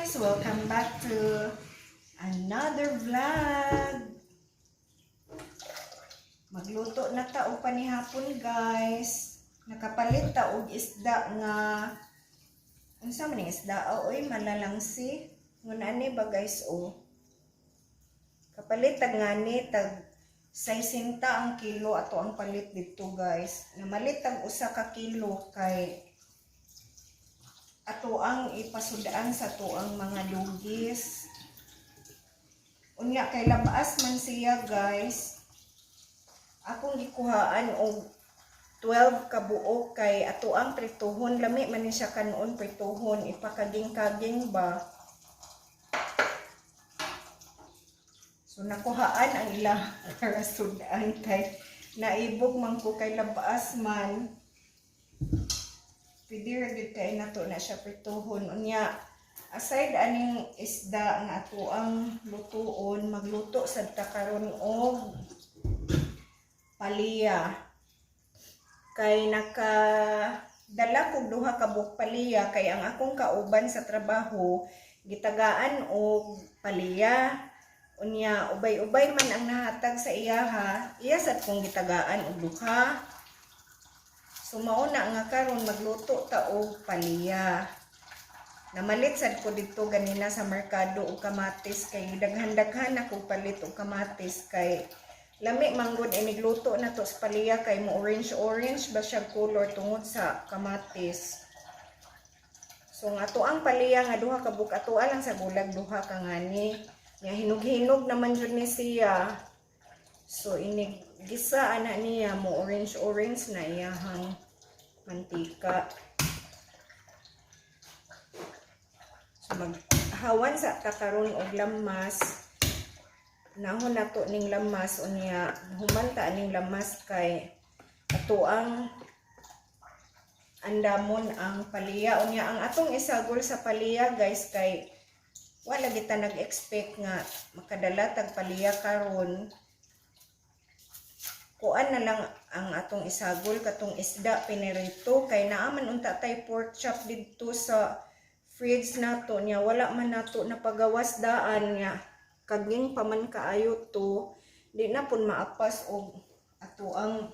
guys! Welcome back to another vlog. Magluto na ta og panihapon guys. Nakapalit ta og isda nga unsa man ning isda? Oy, malalangsi. Nguna ni ba guys Kapalit tag ngani tag 60 ang kilo ato ang palit dito guys. Namalit tag usa ka kilo kay ato ang ipasudaan sa tuang mga dugis. Unya kay labaas man siya guys. Akong gikuhaan og 12 ka buok kay ato ang prituhon. Lami man ni siya kanon prituhon. Ipakaging-kaging ba. So nakuhaan ang ilang karasudaan kay naibog man ko kay labaas man. Pwede rin kay nato na siya prituhon. Unya, aside aning isda nga ato ang lutuon, magluto sa takaron og paliya. Kay nakadala kog duha ka buok paliya kay ang akong kauban sa trabaho gitagaan og paliya. Unya, ubay-ubay man ang nahatag sa iyaha, iya sad kong gitagaan og duha. So mauna nga karon magluto ta og paliya. Namalit sad ko dito ganina sa merkado og kamatis kay daghan-daghan ako palit og kamatis kay lami manggod inigluto na to sa paliya kay mo orange ba siya color tungod sa kamatis. So nga ato ang paliya nga duha ka buok ato lang sa bulag duha ka ngani. Nya hinog-hinog naman jud ni siya. So gisa ana niya mo orange na iyahang mantika. So maghawan sa takaron og lamas. Nahon nato ning lamas unya humanta ning lamas kay ato ang andamon ang paliya unya ang atong isagol sa paliya guys kay wala kita nag-expect nga makadala tag paliya karon. Kuan na lang ang atong isagol katong isda pinirito kay naaman unta tay pork chop didto sa fridge nato nya wala man nato napagawas daan nya kaging paman kaayo to di na pun maapas og ato ang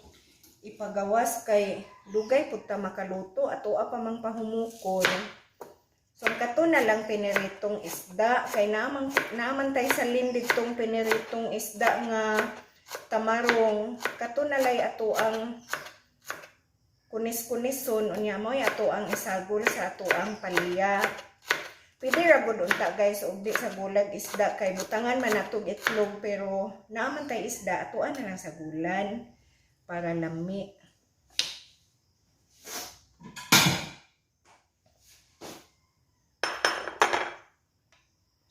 ipagawas kay dugay pud ta makaluto ato pa mang pahumukon. So kato na lang piniritong isda kay naaman tay salin didtong piniritong isda nga tamarong kato nalay ato ang kunis-kunison unya moy ato ang isagol sa ato ang paliya. Pwede ra gud unta guys og di sa bulag isda kay butangan man natog itlog pero naaman tay isda atoan na lang sa gulan para lami.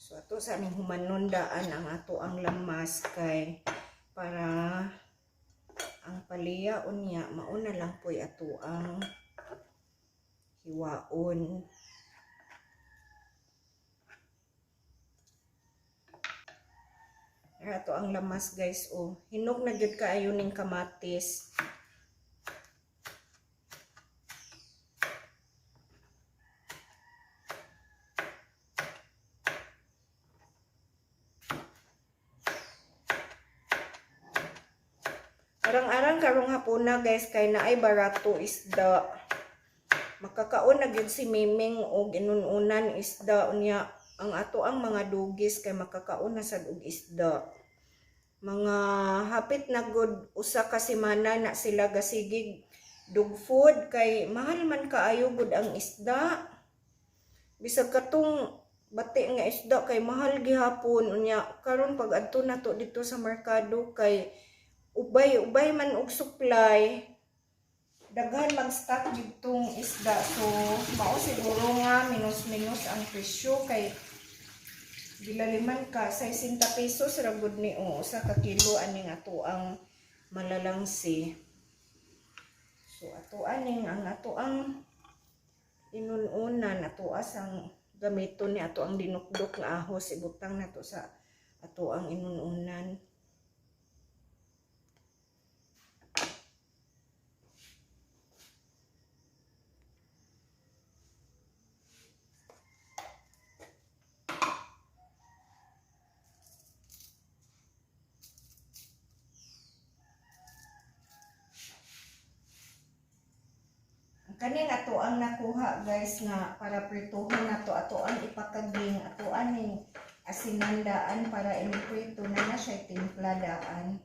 So ato sa aming humanondaan ang ato ang lamas kay para ang paliya unya mauna lang po'y ato ang hiwaon. Ato ang lamas guys hinog na gyud kaayo ning kamatis. Arang-arang karong hapuna guys kay naay barato isda. Makakaon na gyud si Miming og inununan isda unya ang ato ang mga dugis kay makakaon na sad og isda. Mga hapit na gud usa ka semana na sila gasigig dog food kay mahal man kaayo gud ang isda. Bisag katong bati nga isda kay mahal gihapon unya karon pag adto nato dito sa merkado kay ubay man og supply daghan mag-stock ditong isda so mao siguro nga minus ang presyo kay bilaliman ka 60 pesos ra gud ni usa ka kilo aning ato ang malalangsi. So ato aning ang ato ang inununan ato asang gamiton ni ato ang dinukdok nga ahos ibutang nato sa ato ang inununan. Kani ato ang nakuha guys nga para prituhon nato, ato ang ipakaging, ato aning asinandaan para iniprito na siya timpladaan.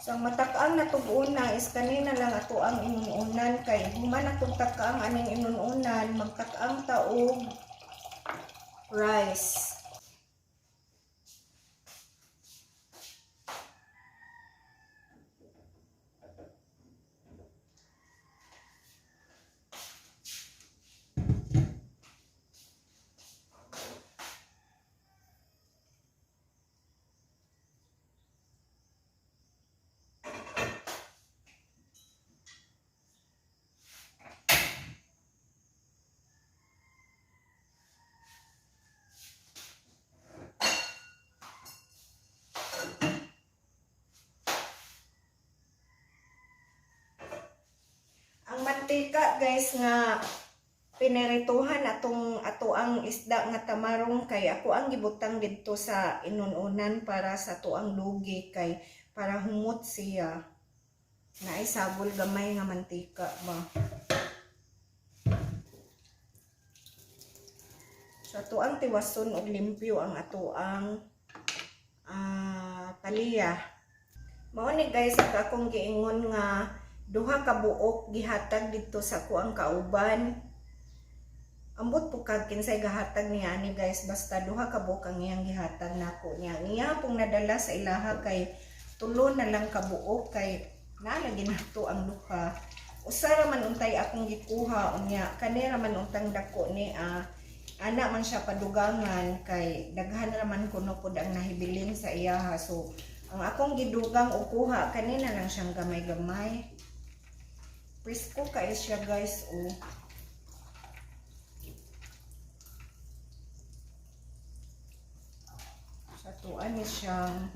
So, ang matakaang natug-una is kanina lang ato ang inununan kay human atong takaang aning inununan, magtakaang taog rice. Mantika guys nga pinirituhan ato ang isda nga tamarong kay ako ang gibutang didto sa inununan para sa tuang lugi kay para humot siya. Naisabol gamay nga mantika ba. So tuang tiwason og limpyo ang ato ang paliya. Mao ni guys akong giingon nga duha ka buok gihatag dito sa kuang kauban. Ambot po kag kinsay gahatag niya ani guys, basta duha ka buok ang iyang gihatag nako niya. Niya pong nadala sa ilaha kay tulo na lang ka buok kay nalagi nato ang duha. Usa ra man untay akong gikuha unya, kanira man untang dako ni ana man siya padugangan kay daghan ra man kuno pod ang nahibilin sa iyaha. So ang akong gidugang ukuha kanina lang siyang gamay-gamay. Presko kay siya guys oh. Sa tuan ni siyang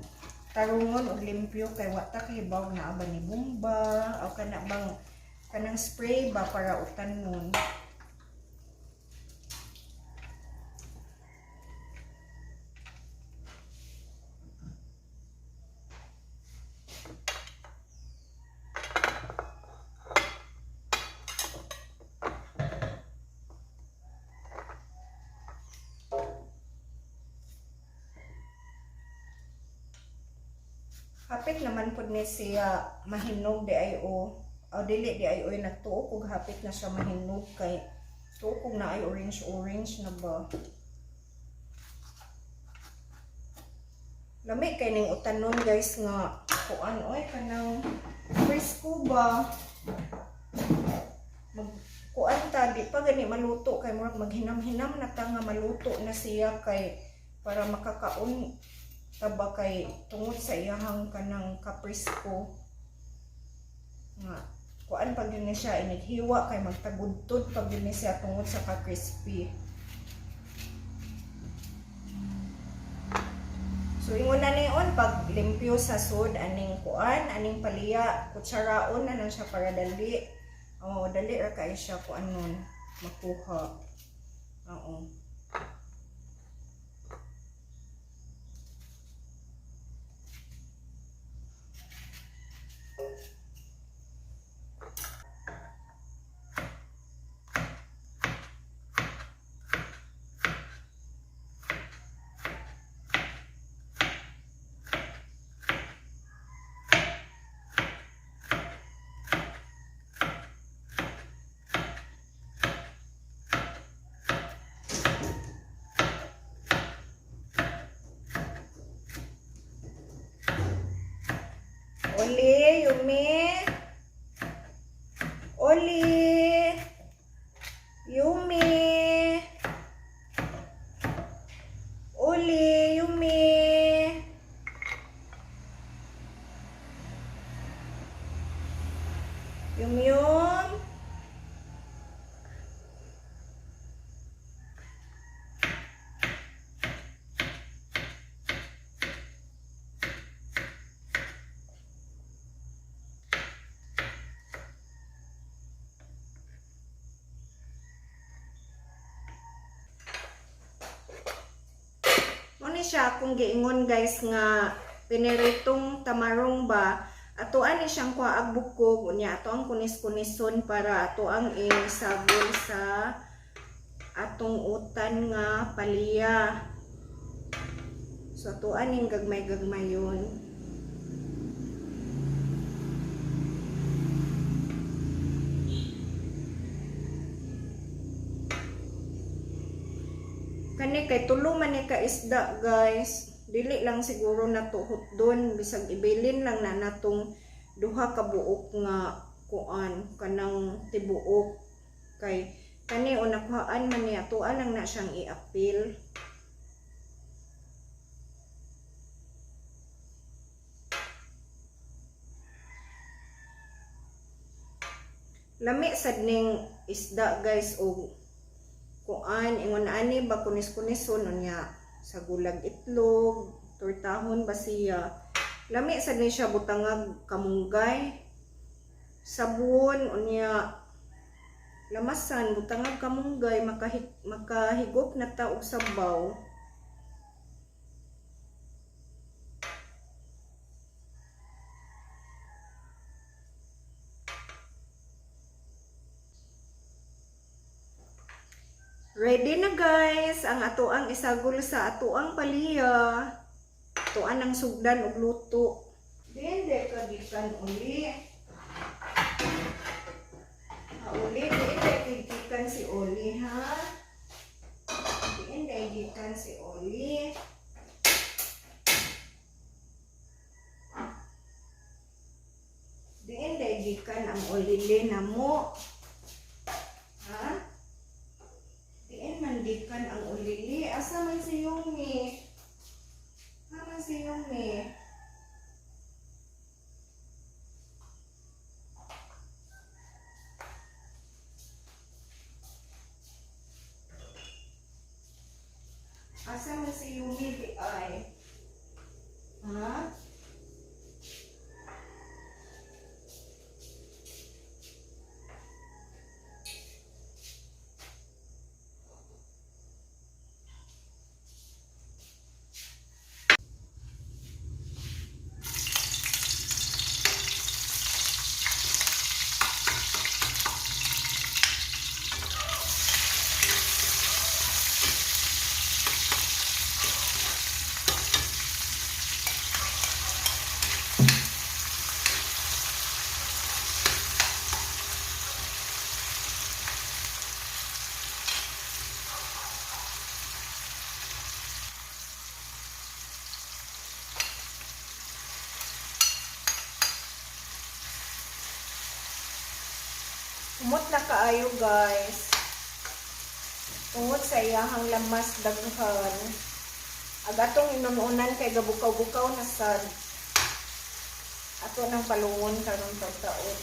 tarungon og limpyo kay wa ta kahibaw na ba ni bomba o kana bang kanang spray ba para utanon. Hapit naman po ni siya mahinog di ay o dili di ay o nagtuok og hapit na siya mahinog kay tuok na ay orange na ba. Lami kay ning utanon guys nga kuan oy kanang presko ba. Kuan ta di pa gani maluto kay murag maghinam-hinam na ta nga maluto na siya kay para makakaon taba kay tungod sa iyahang kanang kapresko nga kuan pag yun siya inighiwa kay magtagudtod pag yun siya tungod sa ka-crispy. So ingon na niyon pag limpyo sa sud aning kuan aning paliya kutsaraon na lang siya para dali. Dali ra kay siya kuan nun makuha. Oo. Yum. Muna siya kung giingon guys nga piniritong tamarong ba, atoan ni siyang kuhaag bukog unya ato ang kunis-kunison para ato ang isagol sa atong utan nga palya. So atoan ning gagmay-gagmay yun. Kani kay tulo man ni ka isda guys, dili lang siguro natuhot doon, bisag ibilin lang na natong duha ka buok nga kuan kanang tibuok. Kay kani o nakuhaan man ni atoan lang na siyang i-apil. Lami sad ning isda guys o kuan ingon ani ba kunis-kunison unya sa gulag itlog, tortahon ba siya. Lami sad ni siya butangag kamunggay, sabon unya lamasan butangag kamunggay makahigop na ta og sabaw. Ready na guys ang atoang isagol sa atoang palya. Atoan ang sugdan og luto. Dende ka gikan uli. Uli dende gikan si Oli ha. Dende gikan si Oli. Dende gikan ang olile namo. Ha? Mandikan ang ulili. Asa man si Yumi? Haman si Yumi? Asa man si Yumi di ay? Ha? Umot na kaayo guys. Tungod sa iyahang lamas daghan. Agatong inununan kay gabukaw-bukaw na sad. Ato nang palungon karon taon.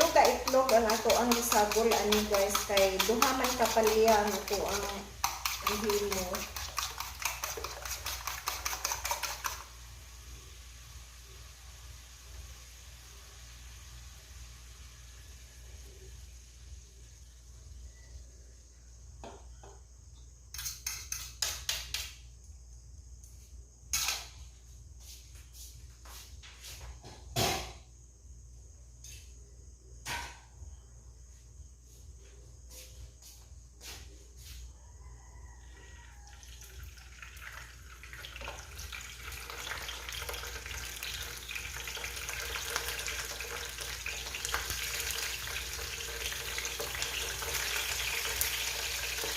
ka itlog ang ato ang isagol ani guys kay duha man ka paliya ang ato ang ihimo.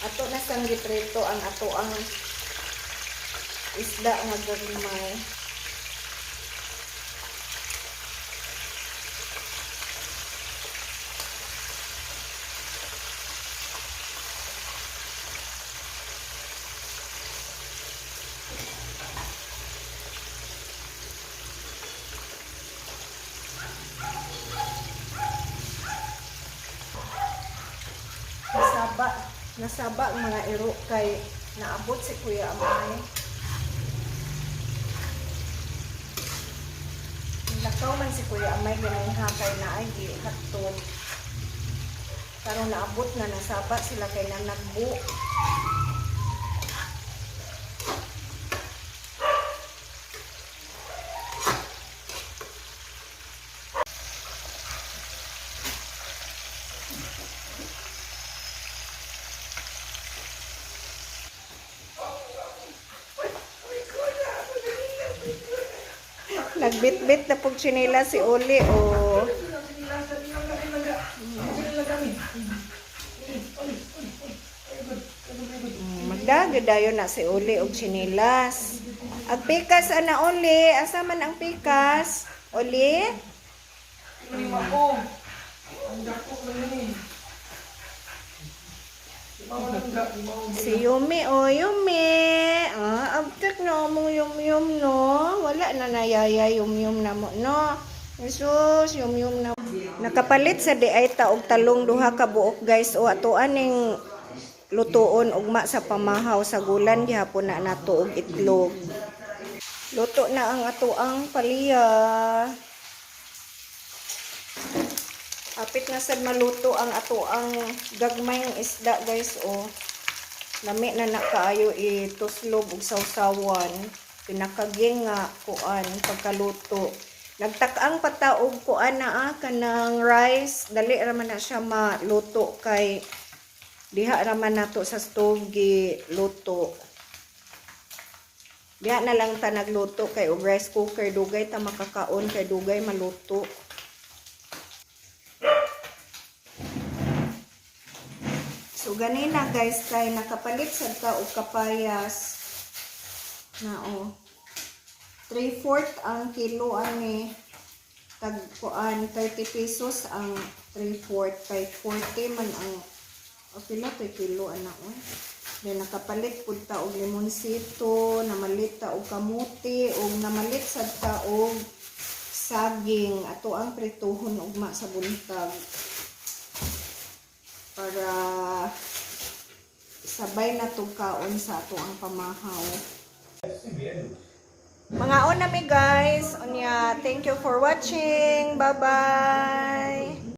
Ato na sang giprito ang ato ang isda nga gagmay. Nasaba ang mga iro kay naabot si Kuya Amay. Nakaw man si Kuya Amay ganun ha kay naay gihatod. Pero naabot na nasaba sila kay nanagbo. Nagbit-bit na pong chinila si Uli o. Magdagadayo na si Uli og chinilas. Ang pikas ana Uli, asa man ang pikas? Uli? Si Yumi, oh Yumi. Abtek na mong Yum-Yum, no? Wala na nayaya Yum-Yum na mo, no? Jesus, Yum-Yum na. Nakapalit sa di ay taog talong duha ka buok, guys. O ato aning lutuon ugma sa pamahaw sa gulan gihapon na nato og itlog. Luto na ang ato ang paliya. Apit na sad maluto ang ato ang gagmayng isda, guys, oh. Lami na nakaayo ituslog og sawsawan. Pinakaging nga kuan pagkaluto. Nagtak-ang pataog kuan na kanang rice, dali ra man na siya maluto kay diha ra man nato sa stove gi luto. Diha na lang ta nagluto kay og rice cooker dugay ta makakaon kay dugay maluto. So ganina guys kay nakapalit sad ka og kapayas na oh 3/4 ang kilo ani tag kuan 30 pesos ang 3/4 kay 40 man ang pila to kilo ana oh. Then nakapalit pud ta og limonsito, namalit ta og kamuti ug namalit sad ta og saging ato ang prituhon ugma sa buntag. Para sabay na itong kaon sa ato ang pamahaw. Mga on na mi guys. Thank you for watching. Bye-bye.